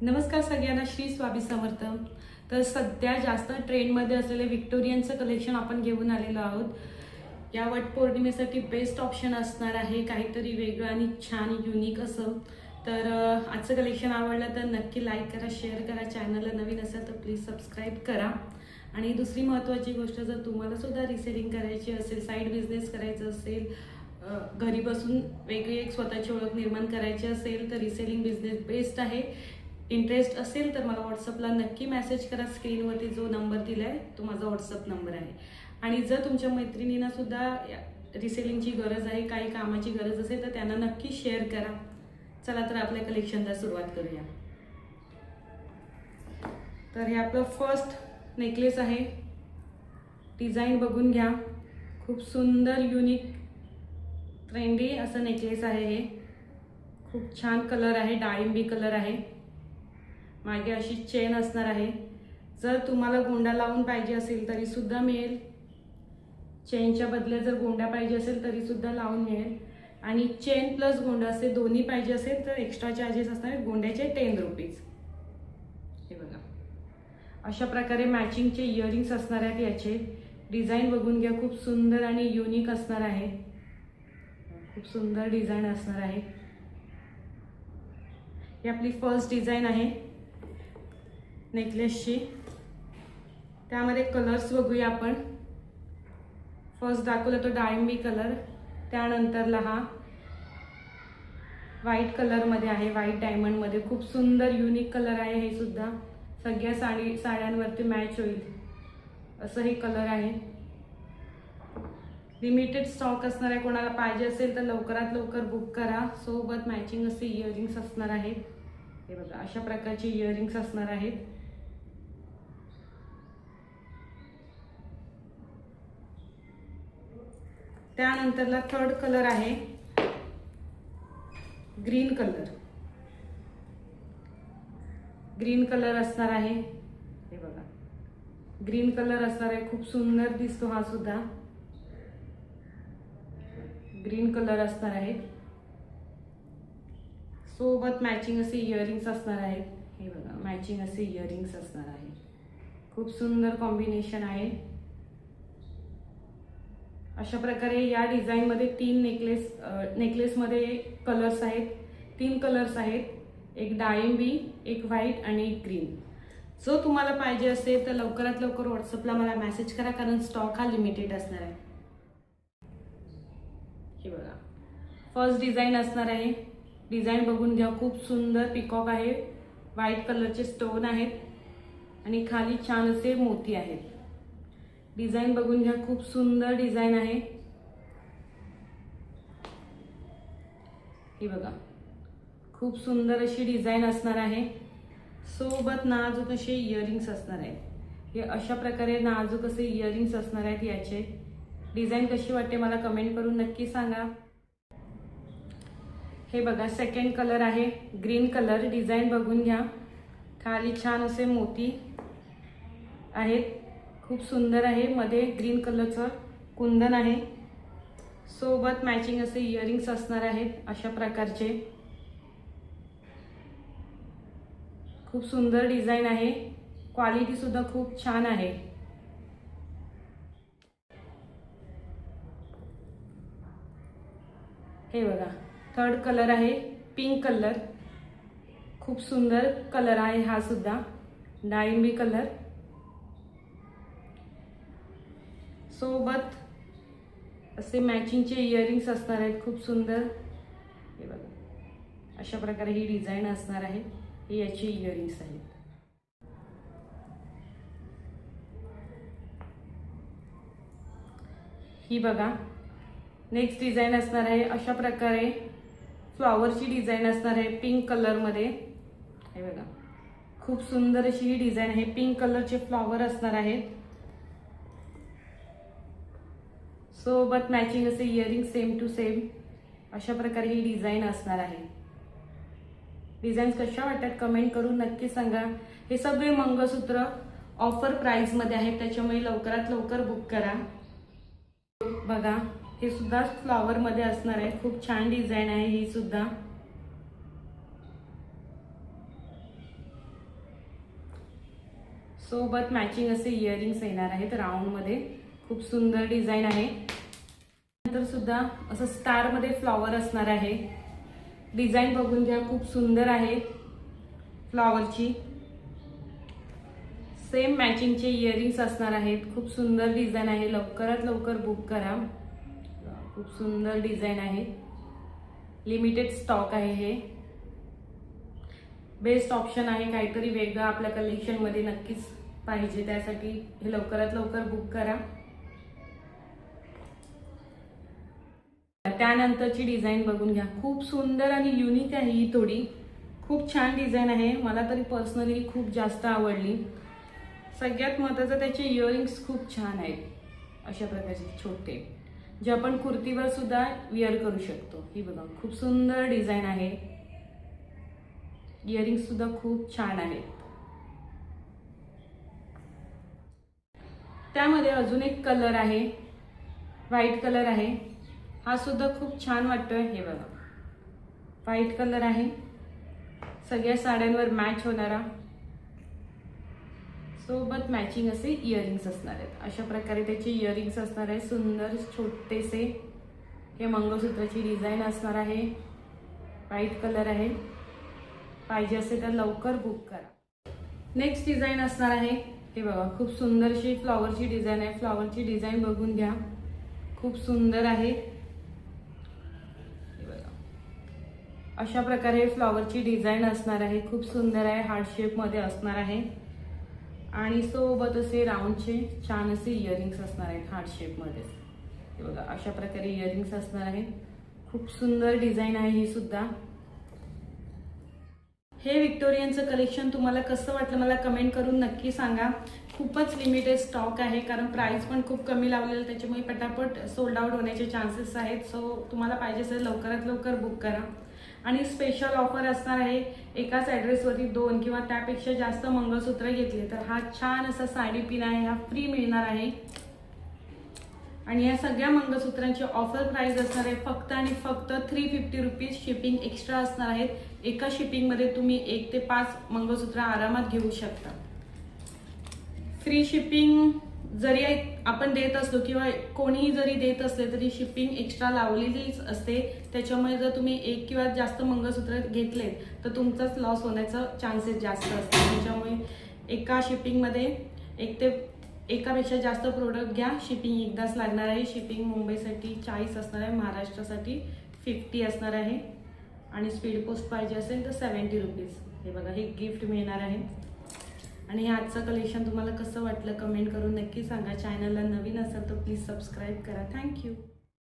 नमस्कार सगळ्यांना, श्री स्वामी समर्थ। तर सध्या जास्त ट्रेंडमध्ये असलेले विक्टोरियनचं कलेक्शन आपण घेऊन आलेलो आहोत। या वटपौर्णिमेसाठी बेस्ट ऑप्शन असणार आहे, काहीतरी वेगळं आणि छान युनिक असं। तर आजचं कलेक्शन आवडलं तर नक्की लाईक करा, शेअर करा, चॅनलला नवीन असेल तर प्लीज सबस्क्राईब करा। आणि दुसरी महत्त्वाची गोष्ट, जर तुम्हाला सुद्धा रिसेलिंग करायची असेल, साईड बिझनेस करायचं असेल, घरी बसून वेगळी एक स्वतःची ओळख निर्माण करायची असेल तर रिसेलिंग बिझनेस बेस्ट आहे। इंटरेस्ट असेल तर मला व्हॉट्सअपला नक्की मेसेज करा। स्क्रीनवरती जो नंबर दिला आहे तो माझा व्हॉट्सअप नंबर आहे। आणि जर तुमच्या मैत्रिणींना सुद्धा रिसेलिंगची गरज आहे, काही कामाची गरज असेल तर त्यांना नक्की शेअर करा। चला तर आपल्या कलेक्शनला सुरुवात करूया। तर हे आपलं फर्स्ट नेकलेस आहे। डिझाईन बघून घ्या, खूप सुंदर युनिक ट्रेंडी असं नेकलेस आहे। हे खूप छान कलर आहे, डाळिंबी कलर आहे। मागे अशी चेन असणार आहे। जर तुम्हाला गोंडा लावून पाहिजे असेल तरी सुद्धा मिळेल, चेनच्या बदल्यात जर गोंडा पाहिजे असेल तरी सुद्धा लावून मिळेल। आणि चेन प्लस गोंडा असे दोन्ही पाहिजे असेल तर एक्स्ट्रा चार्जेस असणार, गोंड्याचे 10 रुपीज। हे बघा, अशा प्रकारे मॅचिंगचे इयरिंग्स असणार आहेत। याचे डिझाईन बघून घ्या, खूप सुंदर आणि युनिक असणार आहे। खूप सुंदर डिझाईन असणार आहे। ही आपली फर्स्ट डिझाईन आहे नेकलेसची। त्यामध्ये कलर्स बघूया आपण। फर्स्ट दाखवला तो डाळिंबी कलर, त्यानंतरला हा व्हाईट कलरमध्ये आहे, व्हाईट डायमंडमध्ये। खूप सुंदर युनिक कलर आहे। हे सुद्धा सगळ्या साड्यांवरती मॅच होईल असं हे कलर आहे। लिमिटेड स्टॉक असणार आहे, कोणाला पाहिजे असेल तर लवकरात लवकर बुक करा। सोबत मॅचिंग असे इयरिंग्स असणार आहेत। हे बघा, अशा प्रकारचे इयरिंग्स असणार आहेत। त्यानंतरला थर्ड कलर आहे ग्रीन कलर। ग्रीन कलर असणार आहे। हे बघा, ग्रीन कलर असणार आहे। खूप सुंदर दिसतो हा सुद्धा। ग्रीन कलर असणार आहे, सोबत मॅचिंग असे इयरिंग्स असणार आहेत। हे बघा, मॅचिंग असे इयरिंग्स असणार आहे। खूप सुंदर कॉम्बिनेशन आहे। अशा प्रकारे या डिझाईन मध्ये तीन नेकलेसमध्ये कलर्स आहेत। 3 कलर्स आहेत, एक डाळिंबी, एक व्हाईट आणि एक ग्रीन। जो तुम्हाला पाहिजे असेल तर लवकरात लवकर व्हॉट्सअपला मला मेसेज करा, कारण स्टॉक हा लिमिटेड असणार आहे। हे बघा, फर्स्ट डिझाईन असणार आहे। डिझाईन बघून घ्या, खूप सुंदर पिकॉक आहे। व्हाईट कलरचे स्टोन आहेत आणि खाली छान असे मोती आहेत। डिझाईन बघून घ्या, खूप सुंदर डिझाईन आहे। ही बघा, खूप सुंदर अशी डिझाईन असणार आहे। सोबत नाजूक असे इयरिंग्स असणार आहेत। हे अशा प्रकारे नाजूक असे इयरिंग्स असणार आहेत। याचे डिझाईन कशी वाटते मला कमेंट करून नक्की सांगा। हे बघा, सेकंड कलर आहे ग्रीन कलर। डिझाईन बघून घ्या, खाली छान असे मोती आहेत। खूप सुंदर आहे। मध्ये ग्रीन कलरचं कुंदन आहे, सोबत मॅचिंग असे इयरिंग्स असणार आहेत अशा प्रकारचे। खूप सुंदर डिझाईन आहे, क्वालिटी सुद्धा खूप छान आहे। हे बघा, थर्ड कलर आहे पिंक कलर। खूप सुंदर कलर आहे हा सुद्धा, डाळिंबी कलर। सोबत असे मॅचिंगचे इयरिंग्स असणार आहेत, खूप सुंदर। हे बघा, अशा प्रकारे ही डिझाईन असणार आहे। हे याचे इयरिंग्स आहेत। ही बघा, नेक्स्ट डिझाईन असणार आहे। अशा प्रकारे फ्लॉवरची डिझाईन असणार आहे पिंक कलरमध्ये। हे बघा, खूप सुंदर अशी ही डिझाईन आहे। पिंक कलरचे फ्लॉवर असणार आहेत, सोबत मॅचिंग असे इयरिंग सेम टू सेम। अशा प्रकारे ही डिझाईन असणार आहे। डिझाईन्स कशा वाटतात कमेंट करून नक्की सांगा। हे सगळे मंगळसूत्र ऑफर प्राइस मध्ये आहेत, त्याच्यामुळे लवकरात लवकर बुक करा। बघा, हे सुद्धा फ्लॉवर मध्ये असणार आहे। खूप छान डिझाईन आहे ही सुद्धा। सोबत मॅचिंग असे इयरिंग्स येणार आहेत राऊंडमध्ये. खूप सुंदर डिझाईन आहे. नंतर सुद्धा असं स्टारमध्ये फ्लॉवर असणार आहे. डिझाईन बघून घ्या, खूप सुंदर आहे फ्लॉवरची. सेम मॅचिंगचे इयरिंग्स असणार आहेत. खूप सुंदर डिझाईन आहे. लवकरात लवकर बुक करा. खूप सुंदर डिझाईन आहे. लिमिटेड स्टॉक आहे. हे बेस्ट ऑप्शन आहे. काहीतरी वेगळं आपल्या कलेक्शनमध्ये नक्कीच पाहिजे, त्यासाठी हे लवकरात लवकर बुक करा. त्यानंतरची डिझाईन बघून घ्या. खूप सुंदर आणि युनिक आहे ही. थोडी खूप छान डिझाईन आहे. मला तरी पर्सनली खूप जास्त आवडली. सगळ्यात महत्त्वाचं त्याचे इयरिंग्स खूप छान आहेत. अशा प्रकारचे छोटे, जे आपण कुर्तीवर सुद्धा विअर करू शकतो. ही बघा, खूप सुंदर डिझाईन आहे. इयरिंग्स सुद्धा खूप छान आहेत. त्यामध्ये अजून एक कलर आहे, व्हाईट कलर आहे. हा सुद्धा खूप छान वाटतोय. हे बघा, व्हाईट कलर आहे. सगळ्या साड्यांवर मॅच होणारा. सोबत मॅचिंग असे इयरिंग्स असणार आहेत. अशा प्रकारे त्याचे इयरिंग्स असणार आहे. सुंदर छोटेसे हे मंगळसूत्राची डिझाईन असणार आहे. व्हाईट कलर आहे. पाहिजे असेल तर लवकर बुक करा. नेक्स्ट डिझाईन असणार आहे. हे बघा, खूप सुंदरशी फ्लॉवरची डिझाईन आहे. फ्लॉवरची डिझाईन बघून घ्या, खूप सुंदर आहे. हे बघा, अशा प्रकारे फ्लॉवरची डिझाईन असणार आहे. खूप सुंदर आहे. हार्ट शेप मध्ये असणार आहे. आणि सोबत असे राऊंडचे छान असे इयरिंग्स असणार आहेत हार्ट शेप मध्ये. हे बघा, अशा प्रकारे इयरिंग्स असणार आहेत. खूप सुंदर डिझाईन आहे ही सुद्धा. हे व्हिक्टोरियनचं कलेक्शन तुम्हाला कसं वाटलं मला कमेंट करून नक्की सांगा. खूपच लिमिटेड स्टॉक आहे, कारण प्राइस पण खूप कमी लावलेलं, त्याच्यामुळे पटापट सोल्ड आउट होण्याचे चान्सेस आहेत. सो तुम्हाला पाहिजे असेल लवकरात लवकर बुक करा. आणि स्पेशल ऑफर असणार आहे. एकाच ॲड्रेसवरती 2 किंवा त्यापेक्षा जास्त मंगळसूत्र घेतले तर हा छान असा साडी पिन आहे, हा फ्री मिळणार आहे. आणि या सगळ्या मंगळसूत्रांची ऑफर प्राइस असणार आहे फक्त आणि फक्त 350 रुपीज. शिपिंग एक्स्ट्रा असणार आहेत. एका शिपिंगमध्ये तुम्ही 1 ते 5 मंगळसूत्र आरामात घेऊ शकता. फ्री शिपिंग जरी आपण देत असलो किंवा कोणीही जरी देत असले तरी शिपिंग एक्स्ट्रा लावलेलीच असते. त्याच्यामुळे जर तुम्ही 1 किंवा जास्त मंगळसूत्र घेतले तर तुमचाच लॉस होण्याचं चान्सेस जास्त असतात. त्याच्यामुळे एका शिपिंगमध्ये एकापेक्षा जास्त प्रोडक्ट घ्या. शिपिंग एकदाच लागणार आहे. शिपिंग मुंबईसाठी 40 असणार आहे, महाराष्ट्रासाठी 50 असणार आहे. आणि स्पीड पोस्ट पाहिजे असेल तर 70 रुपीज. हे बघा, हे गिफ्ट मिळणार आहे. आणि हे आजचं कलेक्शन तुम्हाला कसं वाटलं कमेंट करून नक्की सांगा. चॅनलला नवीन असेल तर प्लीज सबस्क्राईब करा. थँक्यू.